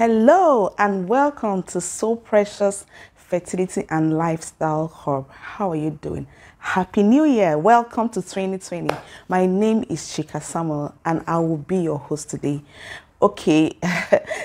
Hello and welcome to So Precious Fertility and Lifestyle Hub. How are you doing? Happy New Year. Welcome to 2020. My name is Chika Samuel and I will be your host today. Okay,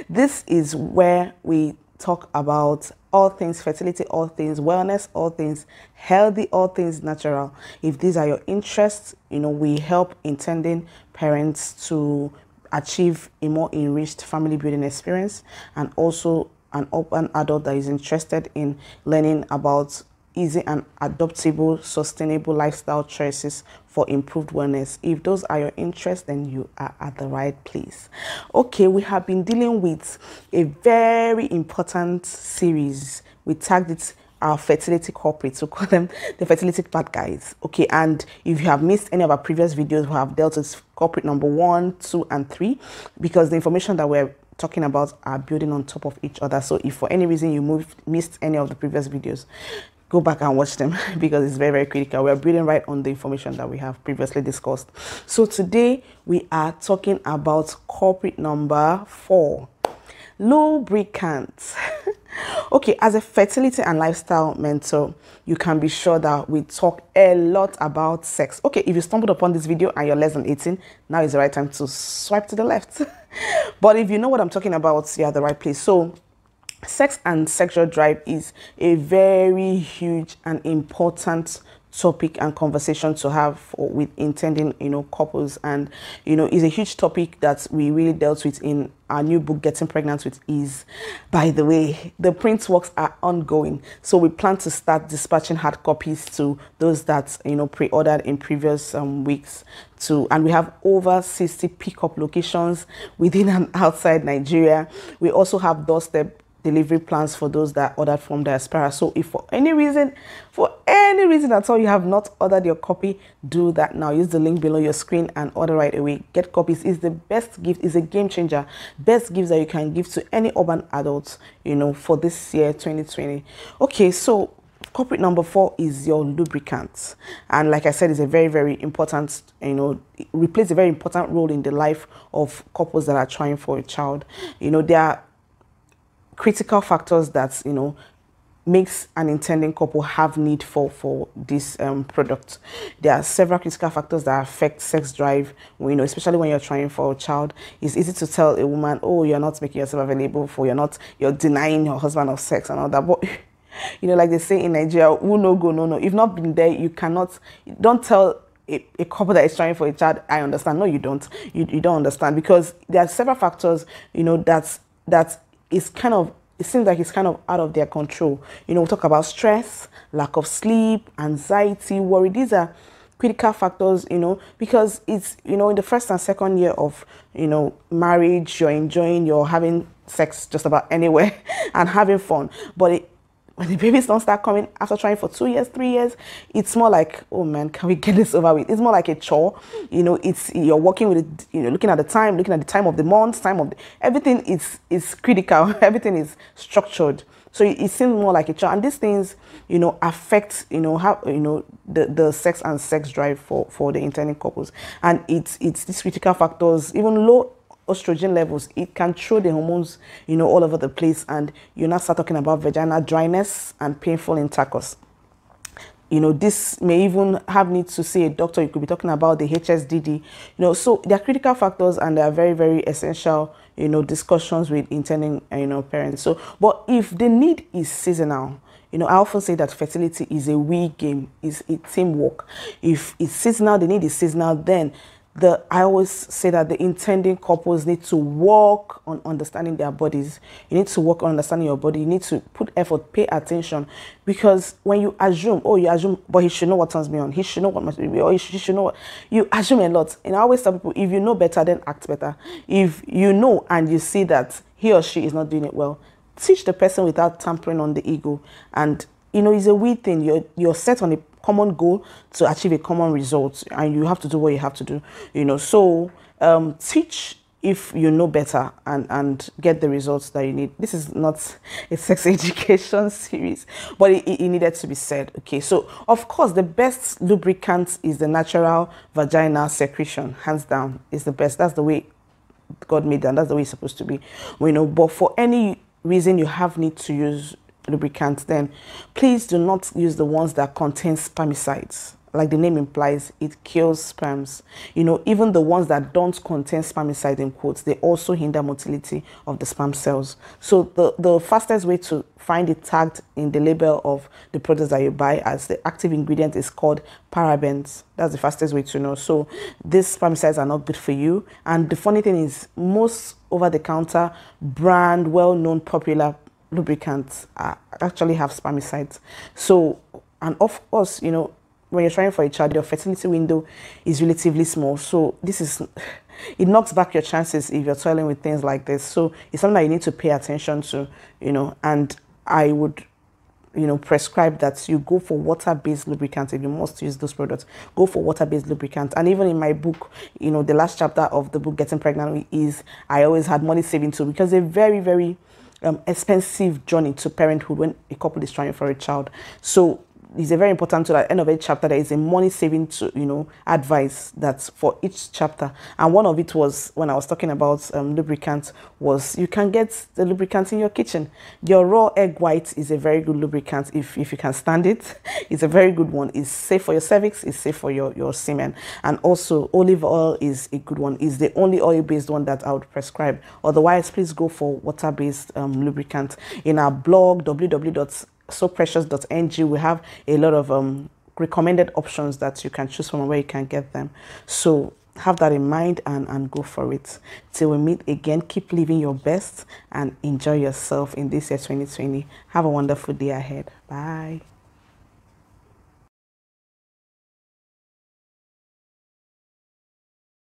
this is where we talk about all things fertility, all things wellness, all things healthy, all things natural. If these are your interests, we help intending parents to achieve a more enriched family building experience, and also an open adult that is interested in learning about easy and adoptable, sustainable lifestyle choices for improved wellness. If those are your interests, then you are at the right place. Okay, we have been dealing with a very important series. We tagged it our fertility culprits, we call them the fertility bad guys. Okay, and if you have missed any of our previous videos, we have dealt with culprit number 1, 2, and 3, because the information that we're talking about are building on top of each other. So if for any reason you missed any of the previous videos, go back and watch them because it's very, very critical. We're building right on the information that we have previously discussed. So today we are talking about culprit number 4, lubricants. Okay, as a fertility and lifestyle mentor, you can be sure that we talk a lot about sex. Okay, if you stumbled upon this video and you're less than 18, now is the right time to swipe to the left. But if you know what I'm talking about, you're at the right place. So sex and sexual drive is a very huge and important topic and conversation to have with intending couples, and is a huge topic that we really dealt with in our new book, Getting Pregnant with Ease. By the way, the print works are ongoing, so we plan to start dispatching hard copies to those that pre-ordered in previous weeks too. And we have over 60 pickup locations within and outside Nigeria. We also have doorstep delivery plans for those that ordered from diaspora. So if for any reason at all you have not ordered your copy, do that now. Use the link below your screen and order right away. Get copies. Is the best gift, is a game changer. Best gifts that you can give to any urban adult, for this year 2020. Okay, so culprit number 4 is your lubricants, and like I said, it's a very, very important, it plays a very important role in the life of couples that are trying for a child. There are critical factors that makes an intending couple have need for this product. There are several critical factors that affect sex drive, especially when you're trying for a child. It's easy to tell a woman, oh, you're not making yourself available you're denying your husband of sex and all that. But like they say in Nigeria, who no go, no. If not been there, don't tell a couple that is trying for a child, I understand. No, you don't. You don't understand, because there are several factors, that is kind of, it seems like it's kind of out of their control. We talk about stress, lack of sleep, anxiety, worry. These are critical factors, because it's, in the first and second year of, marriage, you're having sex just about anywhere and having fun. But when the babies don't start coming after trying for 2 years, 3 years, it's more like, oh man, can we get this over with? It's more like a chore. You're working with it, looking at the time of the month, everything is critical. Everything is structured. So it seems more like a chore. And these things, affect, how, the sex and sex drive for the intending couples. And it's these critical factors, even low estrogen levels, it can throw the hormones, all over the place, and you now start talking about vaginal dryness and painful intercourse. This may even have need to see a doctor. You could be talking about the HSDD. So they are critical factors, and they are very, very essential, discussions with intending, parents. So, but if the need is seasonal, I often say that fertility is a we game, is a teamwork. If it's seasonal, the need is seasonal, then I always say that the intending couples need to work on understanding their bodies. You need to work on understanding your body. You need to put effort, pay attention, because when you assume, but he should know what turns me on. He should know what must be, or he should know what. You assume a lot. And I always tell people, if you know better, then act better. If you know and you see that he or she is not doing it well, teach the person without tampering on the ego. And it's a weird thing. You're set on a common goal to achieve a common result, and you have to do what you have to do. So teach if you know better, and get the results that you need. This is not a sex education series, but it needed to be said. Okay, so of course the best lubricant is the natural vaginal secretion. Hands down, is the best. That's the way God made it, and that's the way it's supposed to be. You know, but for any reason you have need to use lubricants, then please do not use the ones that contain spermicides. Like the name implies, it kills sperms. You know, even the ones that don't contain spermicide in quotes, they also hinder motility of the sperm cells. So the fastest way to find it tagged in the label of the products that you buy as the active ingredient is called parabens. That's the fastest way to know. So these spermicides are not good for you. And the funny thing is, most over-the-counter brand, well-known, popular lubricants actually have spermicides. So, and of course, you know, when you're trying for a child, your fertility window is relatively small. So this is, it knocks back your chances if you're toiling with things like this. So it's something that you need to pay attention to, you know, and I would, you know, prescribe that you go for water-based lubricants. If you must use those products, go for water-based lubricants. And even in my book, you know, the last chapter of the book, Getting Pregnant, is I always had money saving too, because a very, very expensive journey to parenthood when a couple is trying for a child. So it's a very important to at the end of each chapter there is a money saving to, you know, advice that's for each chapter. And one of it was when I was talking about lubricants was you can get the lubricant in your kitchen. Your raw egg white is a very good lubricant if you can stand it. It's a very good one. It's safe for your cervix, it's safe for your semen. And also olive oil is a good one. It's the only oil-based one that I would prescribe. Otherwise, please go for water-based lubricant. In our blog, www.soprecious.ng, we have a lot of recommended options that you can choose from where you can get them. So have that in mind and go for it. Till we meet again, keep living your best and enjoy yourself in this year 2020. Have a wonderful day ahead. Bye.